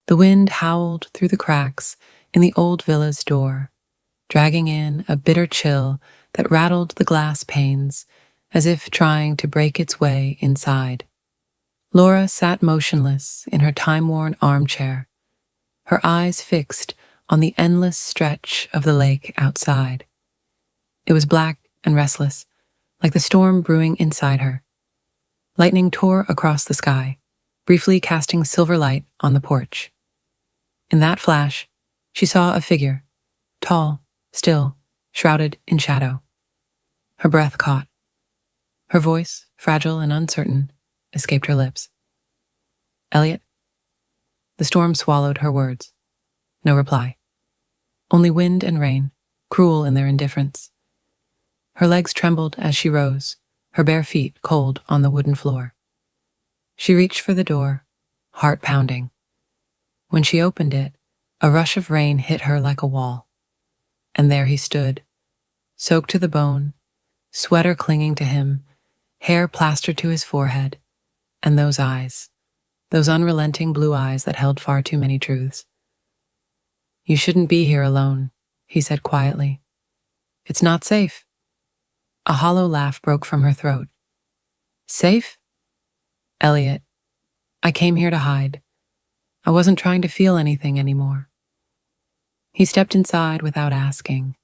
The wind howled through the cracks in the old villa's door, dragging in a bitter chill that rattled the glass panes as if trying to break its way inside. Laura sat motionless in her time-worn armchair, her eyes fixed on the endless stretch of the lake outside. It was black and restless, like the storm brewing inside her. Lightning tore across the sky, briefly casting silver light on the porch. In that flash, she saw a figure, tall, still, shrouded in shadow. Her breath caught. Her voice, fragile and uncertain, escaped her lips. "Elliot?" The storm swallowed her words. No reply. Only wind and rain, cruel in their indifference. Her legs trembled as she rose, her bare feet cold on the wooden floor. She reached for the door, heart pounding. When she opened it, a rush of rain hit her like a wall. And there he stood, soaked to the bone, sweater clinging to him, hair plastered to his forehead, and those eyes, those unrelenting blue eyes that held far too many truths. "You shouldn't be here alone," he said quietly. "It's not safe." A hollow laugh broke from her throat. "Safe? Elliot, I came here to hide. I wasn't trying to feel anything anymore." He stepped inside without asking,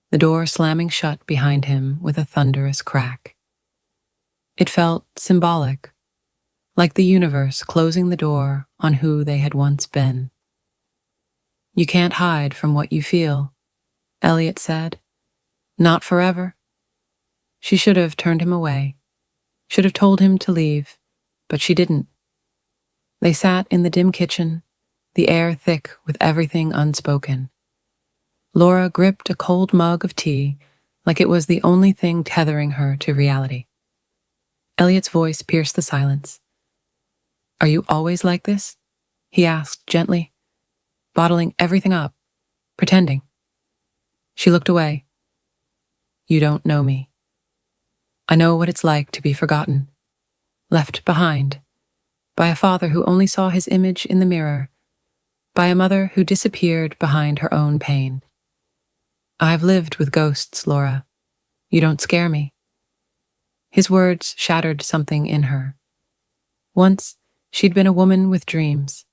the door slamming shut behind him with a thunderous crack. It felt symbolic, like the universe closing the door on who they had once been. "You can't hide from what you feel," Elliot said. "Not forever." She should have turned him away, should have told him to leave, but she didn't. They sat in the dim kitchen, the air thick with everything unspoken. Laura gripped a cold mug of tea like it was the only thing tethering her to reality. Elliot's voice pierced the silence. "Are you always like this?" he asked gently, bottling everything up, pretending. She looked away. "You don't know me. I know what it's like to be forgotten, left behind, by a father who only saw his image in the mirror, by a mother who disappeared behind her own pain. I've lived with ghosts, Laura. You don't scare me." His words shattered something in her. Once, she'd been a woman with dreams,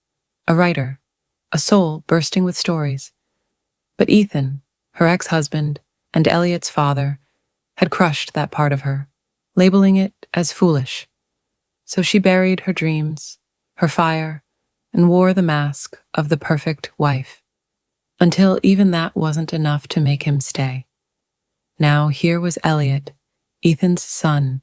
a writer, a soul bursting with stories. But Ethan, her ex-husband, and Elliot's father had crushed that part of her, labeling it as foolish. So she buried her dreams, her fire, and wore the mask of the perfect wife, until even that wasn't enough to make him stay. Now here was Elliot, Ethan's son,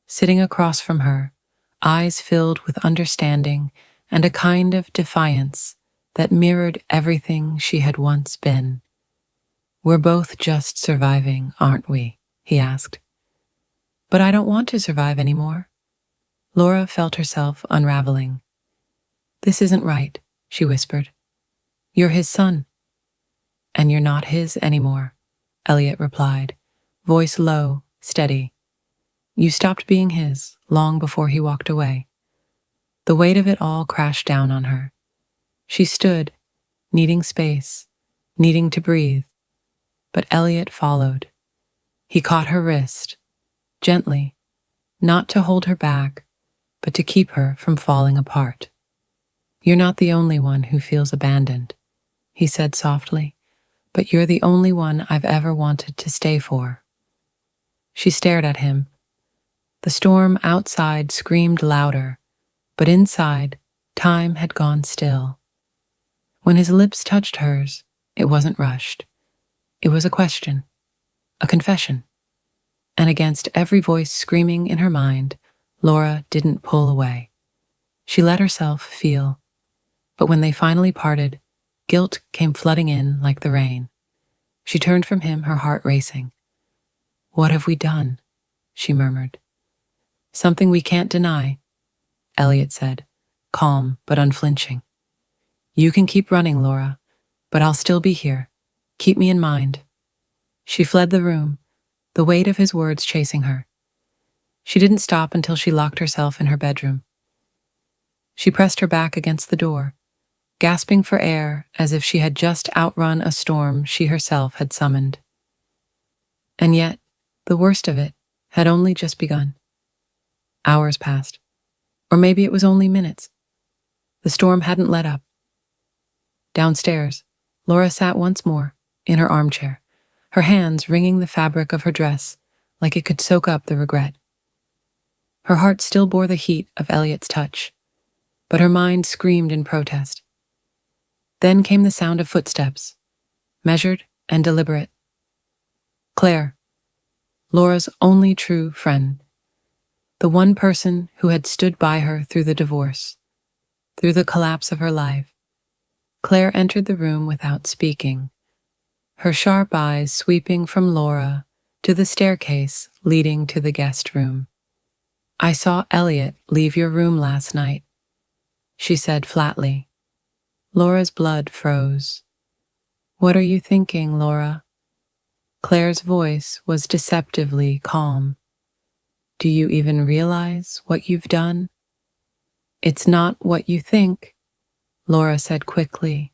sitting across from her, eyes filled with understanding and a kind of defiance that mirrored everything she had once been. "We're both just surviving, aren't we?" he asked. "But I don't want to survive anymore." Laura felt herself unraveling. "This isn't right," she whispered. "You're his son." "And you're not his anymore," Elliot replied, voice low, steady. "You stopped being his long before he walked away." The weight of it all crashed down on her. She stood, needing space, needing to breathe. But Elliot followed. He caught her wrist, gently, not to hold her back, but to keep her from falling apart. "You're not the only one who feels abandoned," he said softly, "but you're the only one I've ever wanted to stay for." She stared at him. The storm outside screamed louder, but inside, time had gone still. When his lips touched hers, it wasn't rushed. It was a question, a confession. And against every voice screaming in her mind, Laura didn't pull away. She let herself feel. But when they finally parted, guilt came flooding in like the rain. She turned from him, her heart racing. "What have we done?" she murmured. "Something we can't deny," Elliot said, calm but unflinching. "You can keep running, Laura, but I'll still be here. Keep me in mind." She fled the room, the weight of his words chasing her. She didn't stop until she locked herself in her bedroom. She pressed her back against the door, gasping for air as if she had just outrun a storm she herself had summoned. And yet, the worst of it had only just begun. Hours passed, or maybe it was only minutes. The storm hadn't let up. Downstairs, Laura sat once more, in her armchair, her hands wringing the fabric of her dress like it could soak up the regret. Her heart still bore the heat of Elliot's touch, but her mind screamed in protest. Then came the sound of footsteps, measured and deliberate. Claire, Laura's only true friend, the one person who had stood by her through the divorce, through the collapse of her life. Claire entered the room without speaking, her sharp eyes sweeping from Laura to the staircase leading to the guest room. "I saw Elliot leave your room last night," she said flatly. Laura's blood froze. "What are you thinking, Laura?" Claire's voice was deceptively calm. "Do you even realize what you've done?" "It's not what you think," Laura said quickly,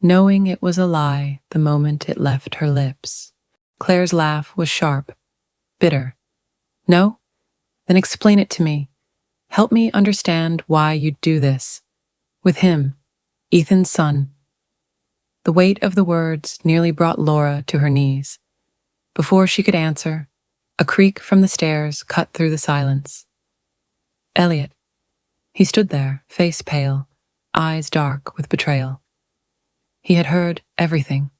knowing it was a lie the moment it left her lips. Claire's laugh was sharp, bitter. "No? Then explain it to me. Help me understand why you'd do this. With him, Ethan's son." The weight of the words nearly brought Laura to her knees. Before she could answer, a creak from the stairs cut through the silence. Elliot. He stood there, face pale, eyes dark with betrayal. He had heard everything.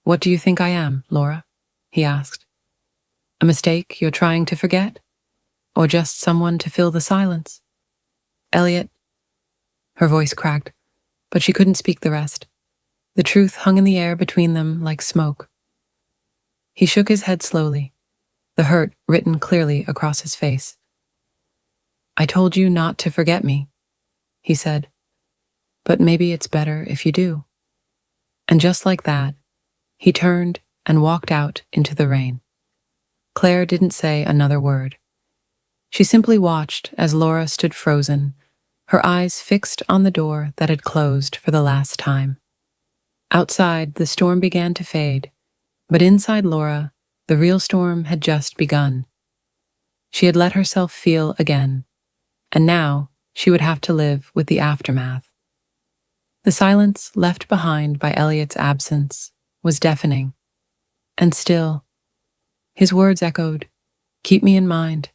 "What do you think I am, Laura?" he asked. "A mistake you're trying to forget? Or just someone to fill the silence?" "Elliot." Her voice cracked, but she couldn't speak the rest. The truth hung in the air between them like smoke. He shook his head slowly, the hurt written clearly across his face. "I told you not to forget me," he said, "but maybe it's better if you do." And just like that, he turned and walked out into the rain. Claire didn't say another word. She simply watched as Laura stood frozen, her eyes fixed on the door that had closed for the last time. Outside, the storm began to fade, but inside Laura, the real storm had just begun. She had let herself feel again, and now she would have to live with the aftermath. The silence left behind by Elliot's absence was deafening, and still, his words echoed, "Keep me in mind."